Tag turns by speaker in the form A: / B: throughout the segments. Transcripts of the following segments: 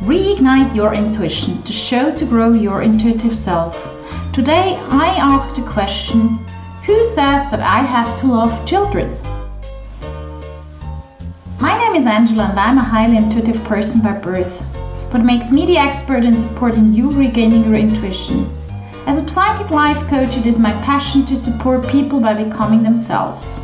A: Reignite your intuition to show to grow your intuitive self. Today I ask the question, who says that I have to love children? My name is Angela and I'm a highly intuitive person by birth. What makes me the expert in supporting you regaining your intuition? As a psychic life coach, it is my passion to support people by becoming themselves.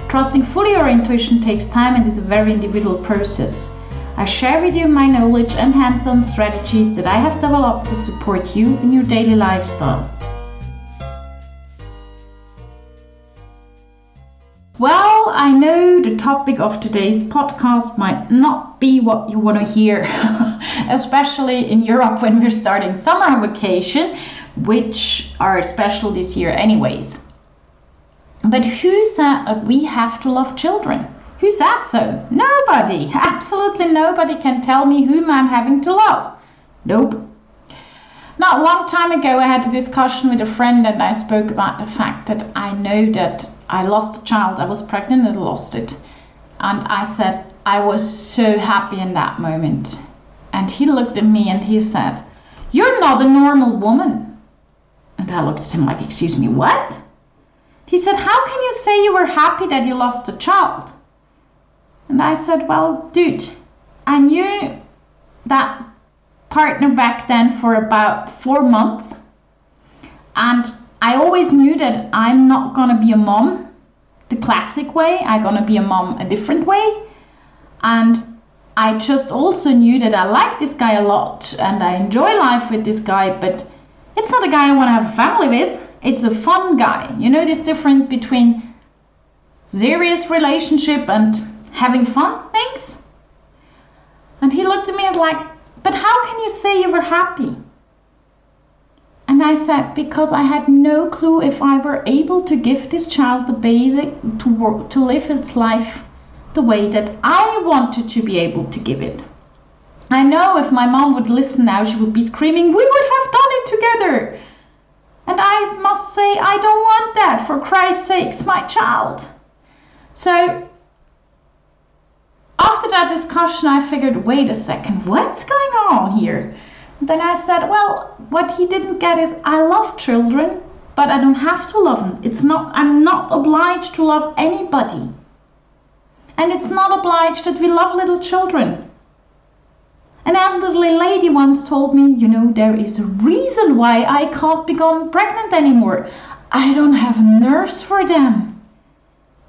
A: Trusting fully your intuition takes time and is a very individual process. I share with you my knowledge and hands-on strategies that I have developed to support you in your daily lifestyle. Well, I know the topic of today's podcast might not be what you want to hear, especially in Europe when we're starting summer vacation, which are special this year anyways. But who said that we have to love children? Who said so? Nobody. Absolutely nobody can tell me whom I'm having to love. Nope. Not a long time ago I had a discussion with a friend and I spoke about the fact that I know that I lost a child. I was pregnant and lost it. And I said I was so happy in that moment. And he looked at me and he said, "You're not a normal woman." And I looked at him like, "Excuse me, what?" He said, "How can you say you were happy that you lost a child?" And I said, "Well, dude, I knew that partner back then for about 4 months. And I always knew that I'm not going to be a mom the classic way. I'm going to be a mom a different way. And I just also knew that I like this guy a lot and I enjoy life with this guy, but it's not a guy I want to have a family with. It's a fun guy. You know this difference between serious relationship and having fun things?" And he looked at me and was like, "But how can you say you were happy?" And I said, "Because I had no clue if I were able to give this child the basic to live its life the way that I wanted to be able to give it. I know if my mom would listen now, she would be screaming, 'We would have done it together.' And I must say, I don't want that, for Christ's sakes, my child." So after that discussion, I figured, wait a second, what's going on here? And then I said, well, what he didn't get is I love children, but I don't have to love them. I'm not obliged to love anybody. And it's not obliged that we love little children. An elderly lady once told me, there is a reason why I can't become pregnant anymore. I don't have nerves for them.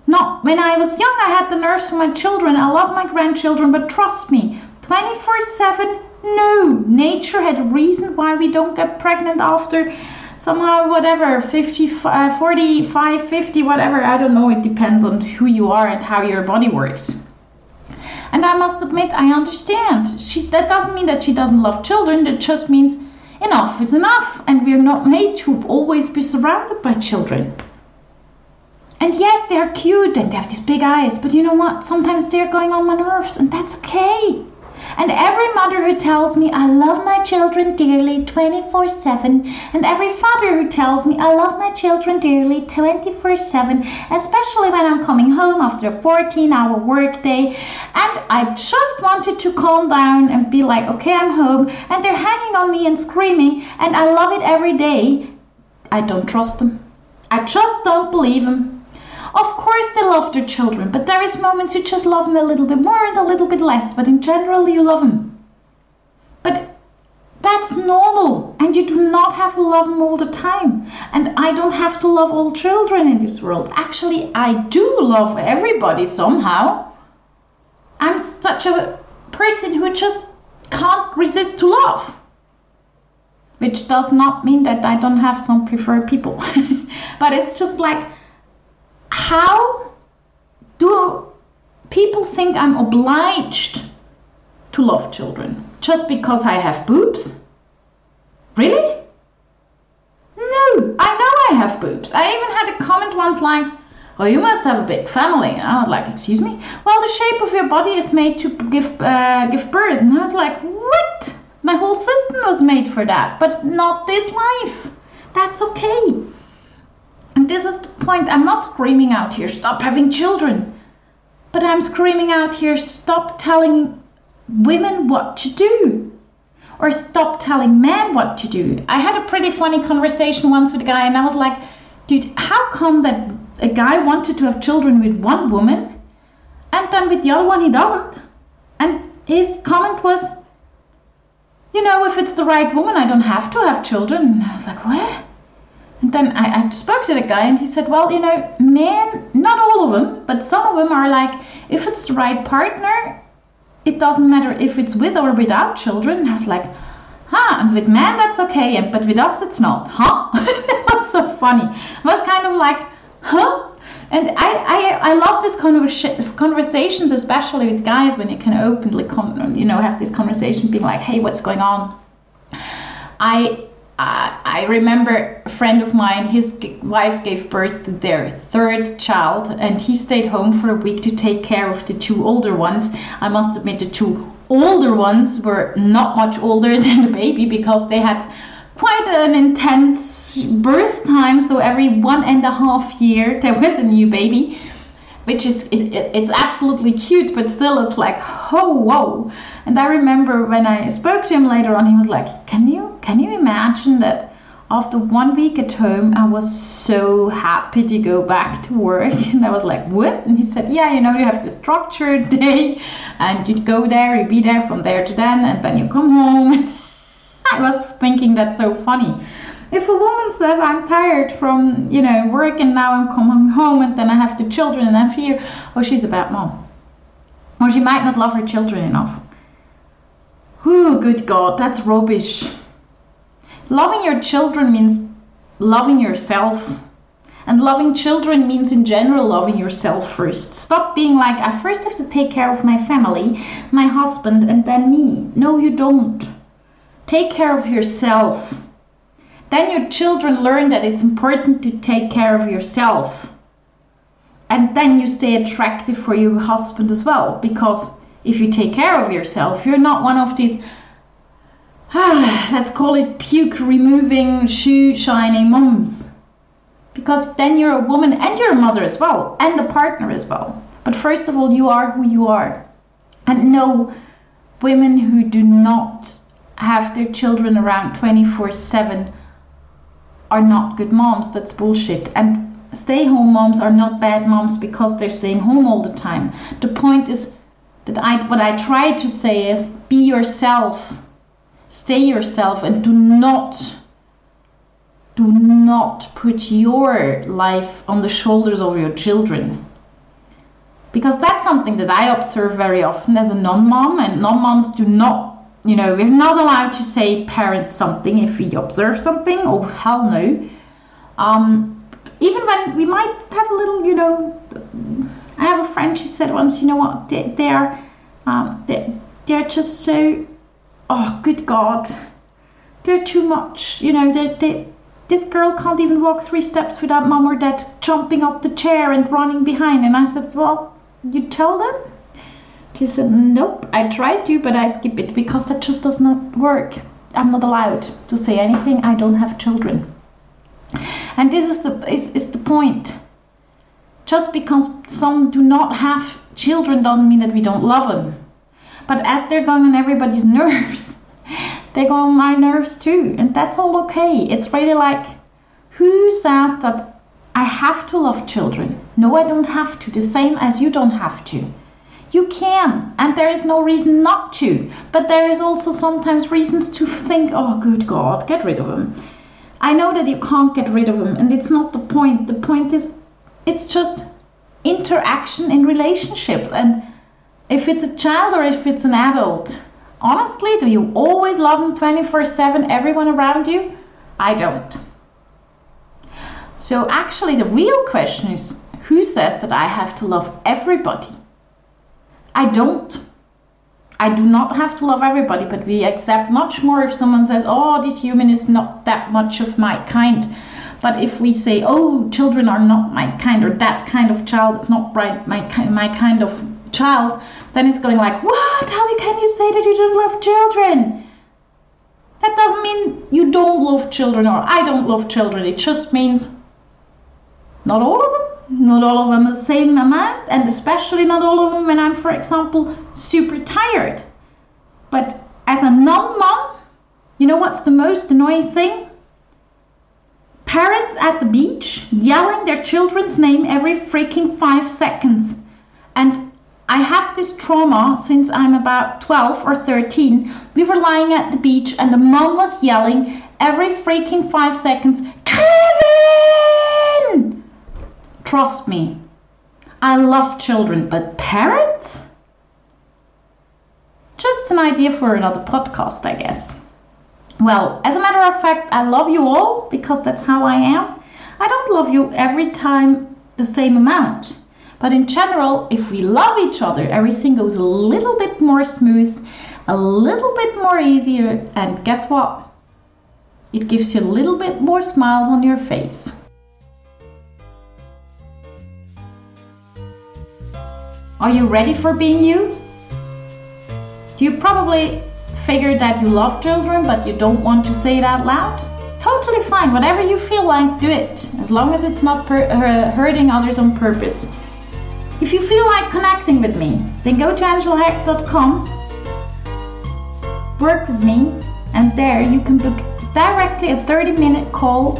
A: No, when I was young, I had the nerves for my children. I love my grandchildren, but trust me, 24/7, no. Nature had a reason why we don't get pregnant after somehow, whatever, 50, 45, 50, whatever. I don't know. It depends on who you are and how your body works. And I must admit, I understand. That doesn't mean that she doesn't love children. That just means enough is enough. And we're not made to always be surrounded by children. And yes, they're cute and they have these big eyes, but you know what? Sometimes they're going on my nerves and that's okay. And every mother who tells me I love my children dearly 24/7, and every father who tells me I love my children dearly 24/7, especially when I'm coming home after a 14-hour workday, and I just wanted to calm down and be like, okay, I'm home, and they're hanging on me and screaming, and I love it every day. I don't trust them. I just don't believe them. Of course they love their children, but there is moments you just love them a little bit more and a little bit less, but in general you love them. But that's normal, and you do not have to love them all the time. And I don't have to love all children in this world. Actually, I do love everybody somehow. I'm such a person who just can't resist to love. Which does not mean that I don't have some preferred people. But it's just like, how do people think I'm obliged to love children? Just because I have boobs? Really? No, I know I have boobs. I even had a comment once like, "Oh, you must have a big family." And I was like, "Excuse me?" "Well, the shape of your body is made to give birth." And I was like, what? My whole system was made for that, but not this life. That's okay. And this is the point. I'm not screaming out here, "Stop having children." But I'm screaming out here, stop telling women what to do. or stop telling men what to do. I had a pretty funny conversation once with a guy, and I was like, dude, how come that a guy wanted to have children with one woman and then with the other one he doesn't? And his comment was, you know, if it's the right woman, I don't have to have children. And I was like, what? And then I spoke to the guy, and he said, well, you know, men, not all of them, but some of them are like, if it's the right partner, it doesn't matter if it's with or without children. And I was like, and with men that's okay, but with us it's not, huh? It was so funny. It was kind of like, huh? And I love this kind of conversations, especially with guys, when you can openly, have this conversation, being like, hey, what's going on? I remember a friend of mine, his wife gave birth to their third child, and he stayed home for a week to take care of the two older ones. I must admit, the two older ones were not much older than the baby, because they had quite an intense birth time. So every 1.5 years there was a new baby, which it's absolutely cute, but still it's like, oh, whoa. And I remember when I spoke to him later on, he was like, can you imagine that after 1 week at home, I was so happy to go back to work? And I was like, what? And he said, yeah, you know, you have the structured day, and you go there, you be there from there to then, and then you come home. I was thinking, that's so funny. If a woman says, I'm tired from, work, and now I'm coming home, and then I have the children, and I fear, oh, she's a bad mom. Or she might not love her children enough. Oh, good God, that's rubbish. Loving your children means loving yourself. And loving children means, in general, loving yourself first. Stop being like, I first have to take care of my family, my husband, and then me. No, you don't. Take care of yourself. Then your children learn that it's important to take care of yourself. And then you stay attractive for your husband as well. Because if you take care of yourself, you're not one of these, let's call it puke removing, shoe shining moms. Because then you're a woman, and you're a mother as well, and a partner as well. But first of all, you are who you are. And no, women who do not have their children around 24/7 are not good moms. That's bullshit. And stay-home moms are not bad moms because they're staying home all the time. The point is that what I try to say is, be yourself, stay yourself, and do not put your life on the shoulders of your children. Because that's something that I observe very often as a non-mom, and non-moms do not, we're not allowed to say parents something if we observe something. Oh, hell no. Even when we might have a little, I have a friend, she said once, you know what, they're just so, oh, good God, they're too much, this girl can't even walk 3 steps without mom or dad jumping up the chair and running behind. And I said, well, you tell them? She said, nope, I tried to, but I skip it because that just does not work. I'm not allowed to say anything. I don't have children. And this is the point. Just because some do not have children doesn't mean that we don't love them. But as they're going on everybody's nerves, they go on my nerves too. And that's all okay. It's really like, who says that I have to love children? No, I don't have to. The same as you don't have to. You can, and there is no reason not to. But there is also sometimes reasons to think, oh, good God, get rid of them. I know that you can't get rid of them, and it's not the point. The point is, it's just interaction in relationships. And if it's a child or if it's an adult, honestly, do you always love them 24/7, everyone around you? I don't. So actually, the real question is, who says that I have to love everybody? I don't. I do not have to love everybody, but we accept much more if someone says, oh, this human is not that much of my kind. But if we say, oh, children are not my kind, or that kind of child is not my kind of child, then it's going like, what? How can you say that you don't love children? That doesn't mean you don't love children or I don't love children. It just means not all of them. Not all of them the same amount, and especially not all of them when I'm, for example, super tired. But as a non-mom, You know what's the most annoying thing? Parents at the beach yelling their children's name every freaking 5 seconds. And I have this trauma since I'm about 12 or 13. We were lying at the beach and the mom was yelling every freaking 5 seconds, Kevin! Trust me, I love children, but parents? Just an idea for another podcast, I guess. Well, as a matter of fact, I love you all because that's how I am. I don't love you every time the same amount. But in general, if we love each other, everything goes a little bit more smooth, a little bit more easier, and guess what? It gives you a little bit more smiles on your face. Are you ready for being you? You probably figured that you love children, but you don't want to say it out loud. Totally fine, whatever you feel like, do it, as long as it's not hurting others on purpose. If you feel like connecting with me, then go to angelaheck.com, work with me, and there you can book directly a 30-minute call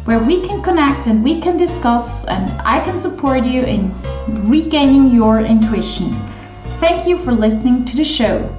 A: where we can connect and we can discuss and I can support you in regaining your intuition. Thank you for listening to the show.